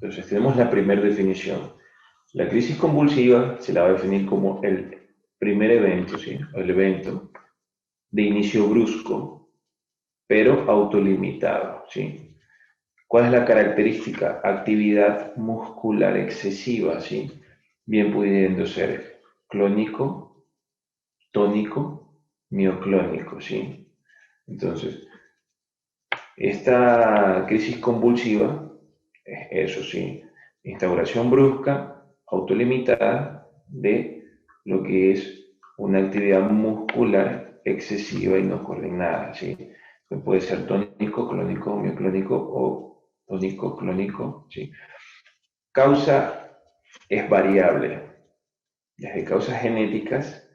Entonces tenemos la primera definición. La crisis convulsiva se la va a definir como el primer evento, ¿sí? El evento de inicio brusco, pero autolimitado, ¿sí? ¿Cuál es la característica? Actividad muscular excesiva, ¿sí? Bien pudiendo ser clónico, tónico, mioclónico, ¿sí? Entonces, esta crisis convulsiva, eso sí, instauración brusca, autolimitada de lo que es una actividad muscular excesiva y no coordinada, ¿sí? Que puede ser tónico, clónico, mioclónico o tónico, clónico, ¿sí? Causa es variable, desde causas genéticas,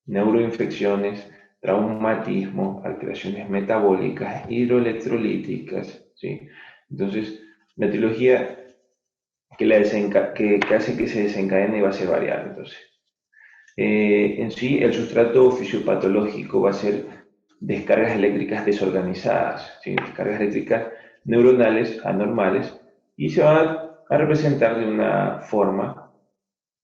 neuroinfecciones, traumatismo, alteraciones metabólicas, hidroelectrolíticas, ¿sí? Entonces, la etiología que hace que se desencadene va a ser variable. Entonces, en sí, el sustrato fisiopatológico va a ser descargas eléctricas desorganizadas, ¿sí? Descargas eléctricas neuronales anormales y se va a representar de una forma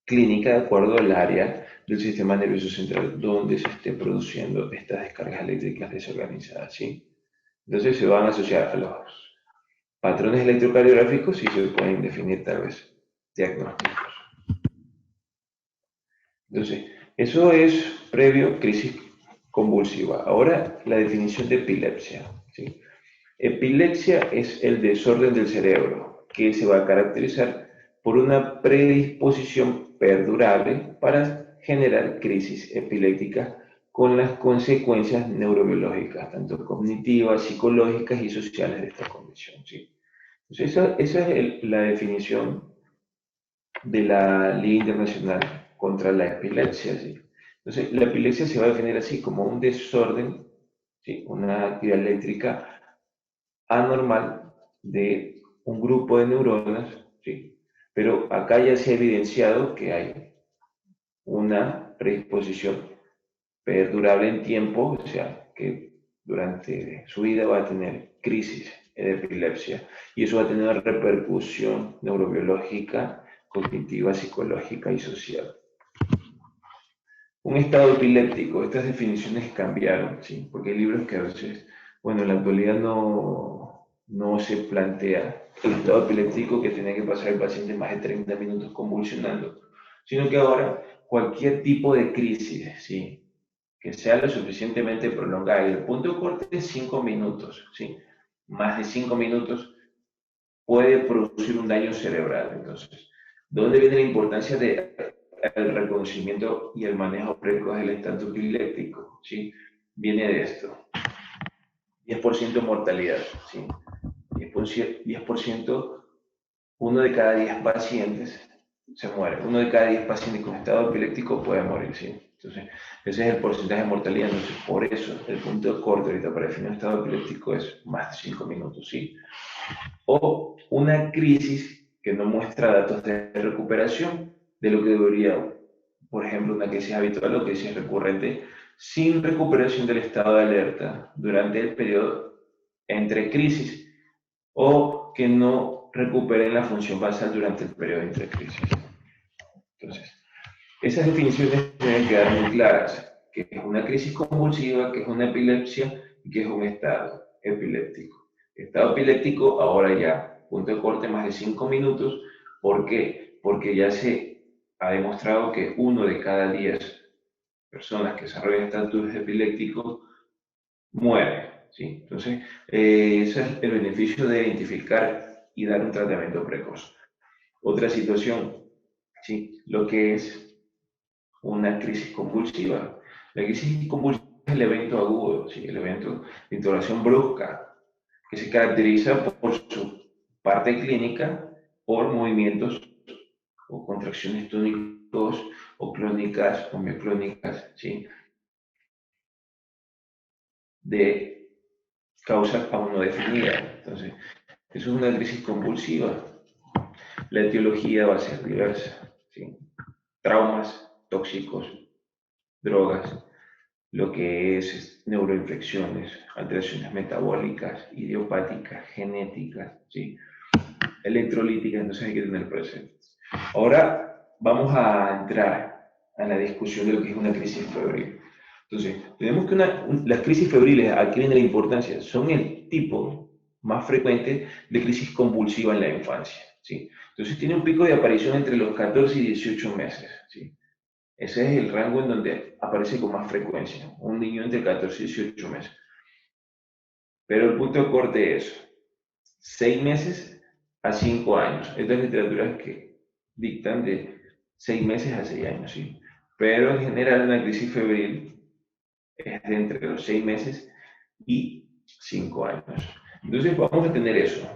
clínica de acuerdo al área del sistema nervioso central donde se esté produciendo estas descargas eléctricas desorganizadas, ¿sí? Entonces se van a asociar a los patrones electrocardiográficos y se pueden definir tal vez diagnósticos. Entonces, eso es previo crisis convulsiva. Ahora la definición de epilepsia, ¿sí? Epilepsia es el desorden del cerebro que se va a caracterizar por una predisposición perdurable para generar crisis epilépticas con las consecuencias neurobiológicas, tanto cognitivas, psicológicas y sociales de esta condición, ¿sí? Entonces, esa es la definición de la Liga Internacional contra la Epilepsia, ¿sí? Entonces, la epilepsia se va a definir así como un desorden, ¿sí? Una actividad eléctrica anormal de un grupo de neuronas, ¿sí? Pero acá ya se ha evidenciado que hay una predisposición perdurable en tiempo, o sea, que durante su vida va a tener crisis de epilepsia y eso va a tener una repercusión neurobiológica, cognitiva, psicológica y social. Un estado epiléptico, estas definiciones cambiaron, ¿sí? Porque hay libros que a veces, bueno, en la actualidad no se plantea el estado epiléptico que tiene que pasar el paciente más de 30 minutos convulsionando, sino que ahora cualquier tipo de crisis, ¿sí? Que sea lo suficientemente prolongada y el punto de corte es 5 minutos, ¿sí? Más de 5 minutos puede producir un daño cerebral. Entonces, ¿dónde viene la importancia del reconocimiento y el manejo precoz del estado epiléptico? ¿Sí? Viene de esto. 10% mortalidad, ¿sí? 10%, uno de cada 10 pacientes se muere. Uno de cada 10 pacientes con estado epiléptico puede morir, ¿sí? Entonces, ese es el porcentaje de mortalidad. Entonces, por eso, el punto de corte ahorita para definir un estado epiléptico es más de 5 minutos, ¿sí? O una crisis que no muestra datos de recuperación de lo que debería, por ejemplo, una crisis habitual o crisis recurrente, sin recuperación del estado de alerta durante el periodo entre crisis o que no recuperen la función basal durante el periodo entre crisis. Entonces, esas definiciones deben quedar muy claras, que es una crisis convulsiva, que es una epilepsia y que es un estado epiléptico. Estado epiléptico, ahora ya, punto de corte más de 5 minutos. ¿Por qué? Porque ya se ha demostrado que uno de cada 10 personas que desarrollan estatus epilépticos muere, ¿sí? Entonces, ese es el beneficio de identificar y dar un tratamiento precoz. Otra situación, ¿sí? Lo que es una crisis convulsiva. La crisis convulsiva es el evento agudo, ¿sí? El evento de intonación brusca, que se caracteriza por su parte clínica, por movimientos o contracciones tónicos o clónicas o mioclónicas, ¿sí? De causa aún no definida. Entonces, eso es una crisis convulsiva. La etiología va a ser diversa, ¿sí? Traumas tóxicos, drogas, lo que es neuroinfecciones, alteraciones metabólicas, idiopáticas, genéticas, ¿sí? electrolíticas, entonces hay que tener presentes. Ahora vamos a entrar a la discusión de lo que es una crisis febril. Entonces, tenemos que las crisis febriles, aquí viene la importancia, son el tipo más frecuente de crisis convulsiva en la infancia, ¿sí? Entonces tiene un pico de aparición entre los 14 y 18 meses, ¿sí? Ese es el rango en donde aparece con más frecuencia, un niño entre 14 y 18 meses. Pero el punto de corte es 6 meses a 5 años. Estas literaturas que dictan de 6 meses a 6 años, ¿sí? Pero en general una crisis febril es de entre los 6 meses y 5 años. Entonces vamos a tener eso.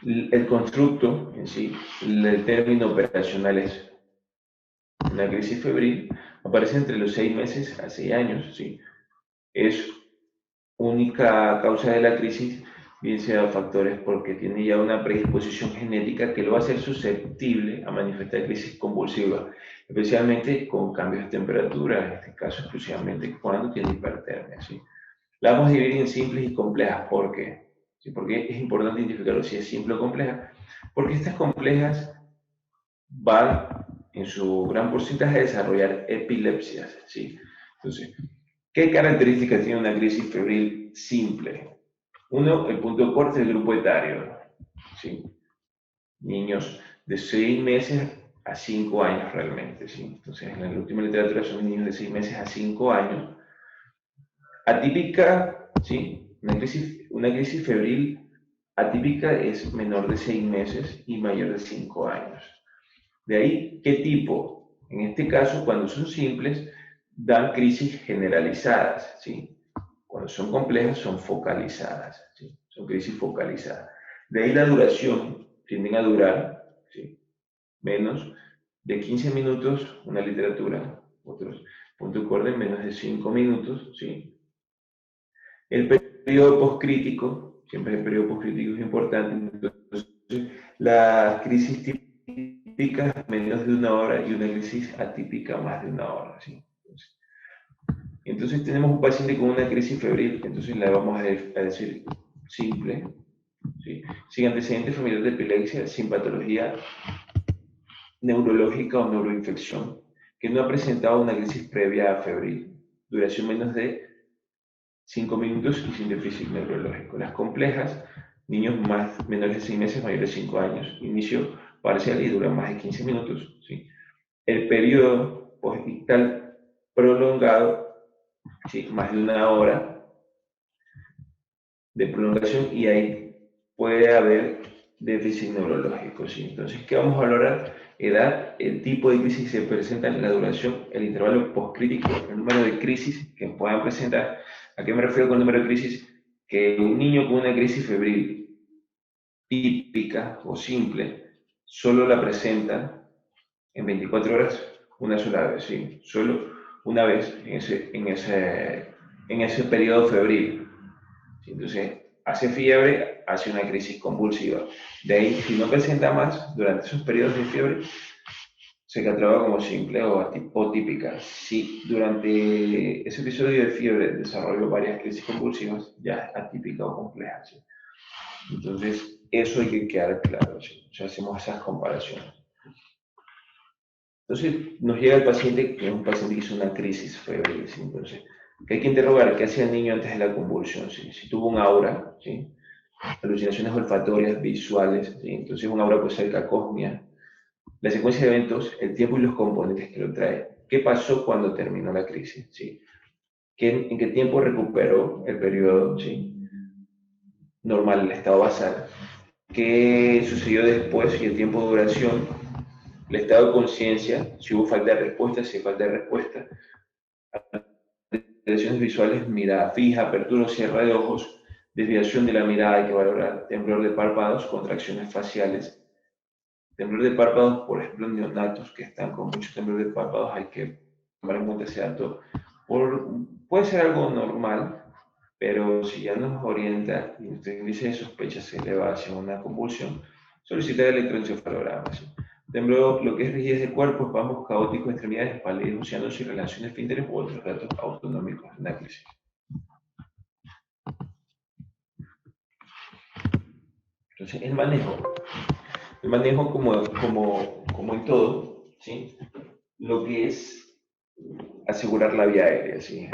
El constructo en sí, el término operacional es una crisis febril, aparece entre los 6 meses a 6 años, ¿sí? Es única causa de la crisis, bien sea factores porque tiene ya una predisposición genética que lo va a hacer susceptible a manifestar crisis convulsiva, especialmente con cambios de temperatura, en este caso exclusivamente cuando tiene hipertermia, ¿sí? La vamos a dividir en simples y complejas. ¿Por qué? ¿Sí? Porque es importante identificarlo si es simple o compleja. Porque estas complejas van en su gran porcentaje a desarrollar epilepsias, ¿sí? Entonces, ¿qué características tiene una crisis febril simple? Uno, el punto de corte del grupo etario, ¿sí? Niños de 6 meses a 5 años realmente, ¿sí? Entonces, en la última literatura son niños de 6 meses a 5 años. Atípica, ¿sí? Una crisis febril atípica es menor de 6 meses y mayor de 5 años. De ahí, ¿qué tipo? En este caso, cuando son simples, dan crisis generalizadas, ¿sí? Cuando son complejas, son focalizadas, ¿sí? Son crisis focalizadas. De ahí la duración, tienden a durar, ¿sí? Menos de 15 minutos, una literatura, otros punto de corte menos de 5 minutos, ¿sí? El periodo poscrítico, siempre el periodo poscrítico es importante, entonces la crisis típica menos de una hora y una crisis atípica más de una hora, ¿sí? Entonces tenemos un paciente con una crisis febril, entonces la vamos a decir simple, ¿sí? Sin antecedentes familiares de epilepsia, sin patología neurológica o neuroinfección, que no ha presentado una crisis previa febril, duración menos de 5 minutos y sin déficit neurológico. Las complejas, niños menores de 6 meses, mayores de 5 años, inicio parcial y dura más de 15 minutos, ¿sí? El periodo postictal prolongado, ¿sí? Más de una hora de prolongación y ahí puede haber déficit neurológico, ¿sí? Entonces, ¿qué vamos a valorar? Edad, el tipo de crisis que se presenta, la duración, el intervalo postcrítico, el número de crisis que puedan presentar. ¿A qué me refiero con el número de crisis? Que un niño con una crisis febril típica o simple solo la presenta en 24 horas una sola vez, ¿sí? Solo una vez en ese periodo febril. ¿Sí? Entonces, hace fiebre, hace una crisis convulsiva. De ahí, si no presenta más durante esos periodos de fiebre, se cataloga como simple o típica. Si durante ese episodio de fiebre desarrolló varias crisis convulsivas, ya es atípica o compleja, ¿sí? Entonces, eso hay que quedar claro, ¿sí? O sea, hacemos esas comparaciones. Entonces, nos llega el paciente, que es un paciente que hizo una crisis febril, ¿sí? Entonces, que hay que interrogar qué hacía el niño antes de la convulsión, ¿sí? Si tuvo un aura, ¿sí? Alucinaciones olfatorias, visuales, ¿sí? Entonces un aura puede ser cacosmia, la secuencia de eventos, el tiempo y los componentes que lo trae. ¿Qué pasó cuando terminó la crisis? ¿Sí? ¿En qué tiempo recuperó el periodo, ¿sí? Normal, el estado basal? ¿Qué sucedió después y el tiempo de duración? El estado de conciencia, si hubo falta de respuesta, si hay falta de respuesta. Alteraciones visuales, mirada fija, apertura o cierre de ojos, desviación de la mirada, hay que valorar, temblor de párpados, contracciones faciales. Temblor de párpados, por ejemplo, en neonatos que están con mucho temblor de párpados, hay que tomar en cuenta ese dato. Puede ser algo normal, pero si ya nos orienta y usted dice sospecha se eleva hacia una convulsión, solicitar electroencefalograma. ¿Sí? Temblor, lo que es rigidez de cuerpo, espasmos caóticos, extremidades, pálidos, océanos y relaciones finteres u otros datos autonómicos de una crisis. Entonces, el manejo como en todo, ¿sí? Lo que es asegurar la vía aérea, ¿sí?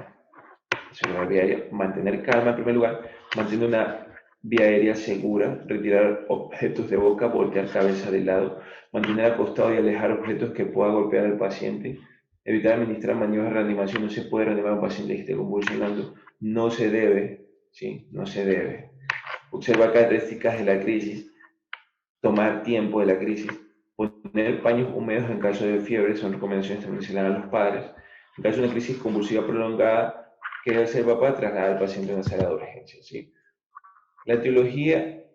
Asegurar la vía aérea, mantener calma en primer lugar, mantener una vía aérea segura, retirar objetos de boca, voltear cabeza de lado, mantener acostado y alejar objetos que pueda golpear al paciente, evitar administrar maniobras de reanimación. No se puede reanimar a un paciente que esté convulsionando, no se debe, ¿sí? No se debe. Observar características de la crisis, tomar tiempo de la crisis, poner paños húmedos en caso de fiebre, son recomendaciones también que se le dan a los padres. En caso de una crisis convulsiva prolongada, ¿qué debe hacer el papá? Trasladar al paciente a una sala de urgencia, ¿sí? La etiología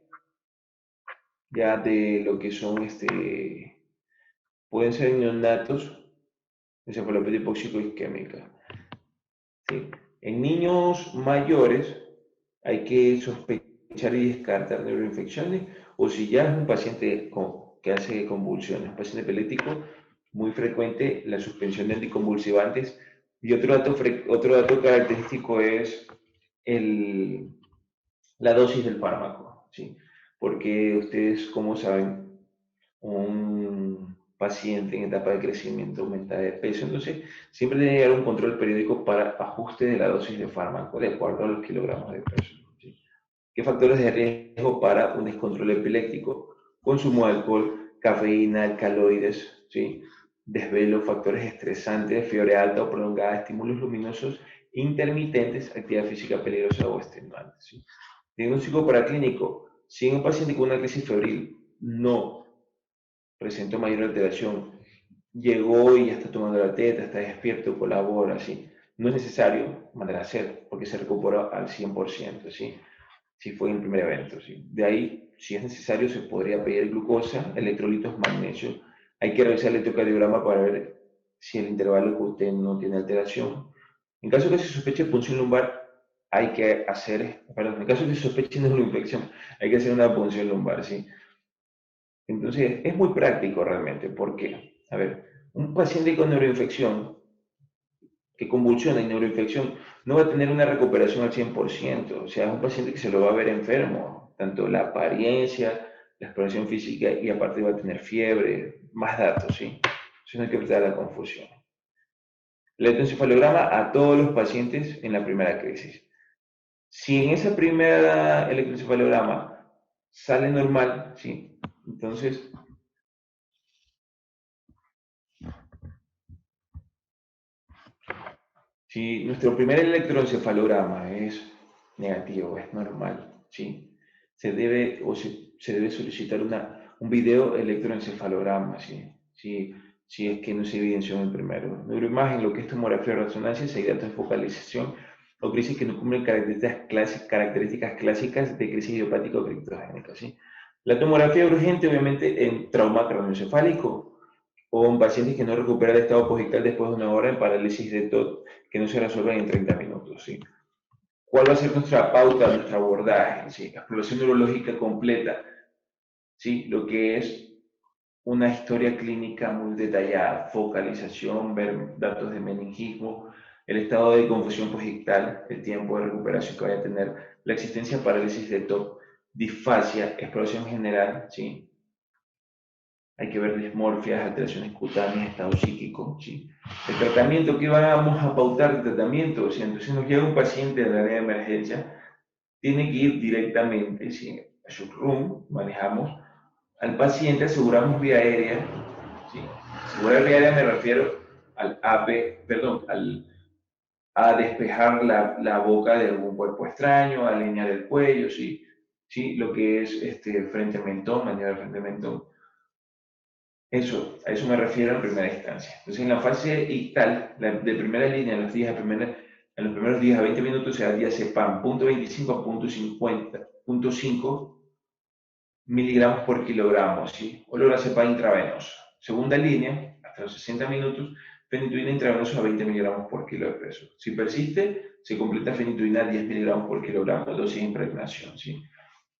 ya de lo que son, pueden ser neonatos, encefalopatía hipóxico isquémica, ¿sí? En niños mayores hay que sospechar y descartar neuroinfecciones, o si ya es un paciente que hace convulsiones, un paciente epiléptico, muy frecuente la suspensión de anticonvulsivantes. Y otro dato característico es el, la dosis del fármaco, ¿sí? Porque ustedes, como saben, un paciente en etapa de crecimiento aumenta de peso, entonces siempre debe haber un control periódico para ajuste de la dosis de fármaco de acuerdo a los kilogramos de peso, ¿sí? ¿Qué factores de riesgo para un descontrol epiléptico? Consumo de alcohol, cafeína, alcaloides, ¿sí? Desvelo, factores estresantes, fiebre alta o prolongada, estímulos luminosos intermitentes, actividad física peligrosa o extenuante, ¿sí? Diagnóstico paraclínico. Si en un paciente con una crisis febril no presentó mayor alteración, llegó y ya está tomando la teta, está despierto, colabora, ¿sí? No es necesario mandar a hacer porque se recupera al 100%, ¿sí? Si fue en el primer evento, ¿sí? De ahí, si es necesario, se podría pedir glucosa, electrolitos, magnesio. Hay que revisar el electrocardiograma para ver si el intervalo que usted no tiene alteración. En caso de que se sospeche punción lumbar, hay que hacer, perdón, en caso de que se sospeche neuroinfección, hay que hacer una punción lumbar, ¿sí? Entonces, es muy práctico realmente, porque, a ver, un paciente con neuroinfección, que convulsiona y neuroinfección, no va a tener una recuperación al 100%, o sea, es un paciente que se lo va a ver enfermo, tanto la apariencia, la exploración física y aparte va a tener fiebre, más datos, ¿sí? Entonces no hay que prestar la confusión. El electroencefalograma a todos los pacientes en la primera crisis. Si en esa primera electroencefalograma sale normal, ¿sí? Entonces, si nuestro primer electroencefalograma es negativo, es normal, ¿sí? Se debe solicitar un video electroencefalograma, ¿sí? Si es que no se evidenció en el primero. Neuroimagen, lo que es tomografía o resonancia, si hay datos de focalización o crisis que no cumplen características clásicas de crisis idiopática o criptogénica, ¿sí? La tomografía urgente, obviamente, en trauma craneoencefálico o en pacientes que no recuperan el estado posictal después de una hora en parálisis de TOT que no se resuelven en 30 minutos, ¿sí? ¿Cuál va a ser nuestra pauta, nuestro abordaje? ¿Sí? Exploración neurológica completa, ¿sí? Lo que es una historia clínica muy detallada, focalización, ver datos de meningismo, el estado de confusión posictal, el tiempo de recuperación que vaya a tener, la existencia de parálisis de TOP, disfasia, exploración general, ¿sí? Hay que ver dismorfias, alteraciones cutáneas, estado psíquico, ¿sí? El tratamiento, ¿qué vamos a pautar de tratamiento? Si entonces nos llega un paciente de la área de emergencia, tiene que ir directamente, ¿sí? A shock room, manejamos al paciente, aseguramos vía aérea, ¿sí? Asegurar vía aérea me refiero al AP, perdón, a despejar la boca de algún cuerpo extraño, a alinear el cuello, ¿sí? ¿Sí? Lo que es frente mentón, maniobra de frente mentón. Eso, a eso me refiero en primera instancia. Entonces, en la fase ictal, de primera línea, en los primeros días a 20 minutos se da diazepam, 0.25 a 0.50, 0.5 miligramos por kilogramo, ¿sí? O lorazepam intravenoso. Segunda línea, hasta los 60 minutos, fenitoína intravenosa a 20 miligramos por kilo de peso. Si persiste, se completa fenitoína a 10 miligramos por kilogramo, dosis de impregnación, ¿sí?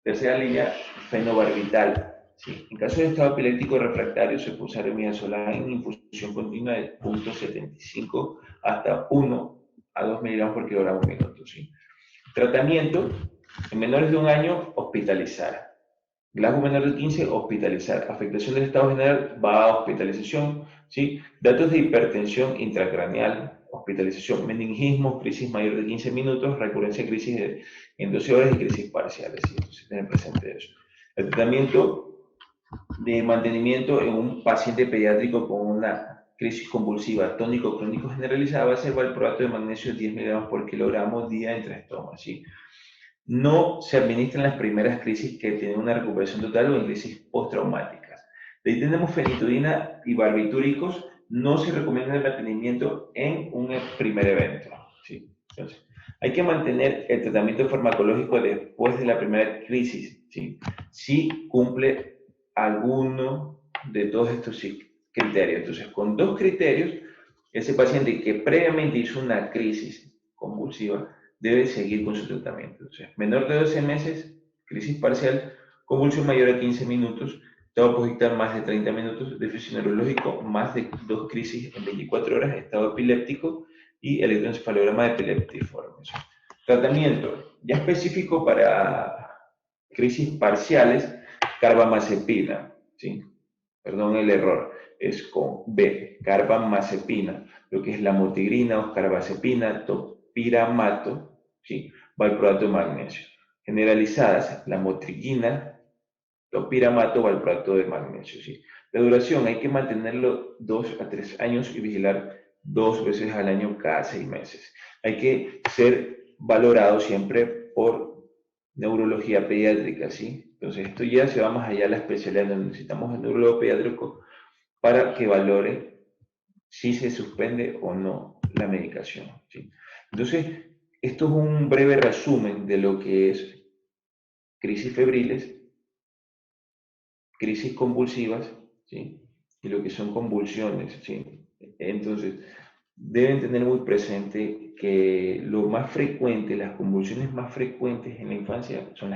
Tercera línea, fenobarbital. ¿Sí? En caso de estado epiléptico refractario, se puede usar midazolam en infusión continua de 0.75 hasta 1 a 2 miligramos por kilogramo minuto. ¿Sí? Tratamiento, en menores de un año, hospitalizar. Rasgo menor de 15, hospitalizar. Afectación del estado general, va a hospitalización. ¿Sí? Datos de hipertensión intracraneal, hospitalización. Meningismo, crisis mayor de 15 minutos, recurrencia de crisis en 12 horas y crisis parciales. ¿Sí? Entonces, tener presente eso. El tratamiento de mantenimiento en un paciente pediátrico con una crisis convulsiva tónico-crónico generalizada va a ser valproato de magnesio 10 mg por kilogramo día en 3 tomas. ¿Sí? No se administran las primeras crisis que tienen una recuperación total o en crisis postraumáticas. De ahí tenemos fenitoína y barbitúricos. No se recomienda el mantenimiento en un primer evento. ¿Sí? Entonces, hay que mantener el tratamiento farmacológico después de la primera crisis. ¿Sí? Si cumple alguno de todos estos criterios. Entonces, con dos criterios, ese paciente que previamente hizo una crisis convulsiva debe seguir con su tratamiento. Entonces, menor de 12 meses, crisis parcial, convulsión mayor a 15 minutos, estado posictal más de 30 minutos, déficit neurológico más de 2 crisis en 24 horas, estado epiléptico y electroencefalograma epileptiforme. Tratamiento ya específico para crisis parciales, carbamazepina, ¿sí? Perdón el error, es con B, carbamazepina, lo que es la motigrina, oscarbazepina, topiramato, ¿sí? Valproato de magnesio. Generalizadas, la motrigina, topiramato, valproato de magnesio, ¿sí? La duración hay que mantenerlo 2 a 3 años y vigilar 2 veces al año cada 6 meses. Hay que ser valorado siempre por neurología pediátrica, ¿sí? Entonces esto ya se va más allá de la especialidad donde necesitamos el neurólogo pediátrico para que valore si se suspende o no la medicación, ¿sí? Entonces, esto es un breve resumen de lo que es crisis febriles, crisis convulsivas, ¿sí? Y lo que son convulsiones, ¿sí? Entonces, deben tener muy presente que lo más frecuente, las convulsiones más frecuentes en la infancia son las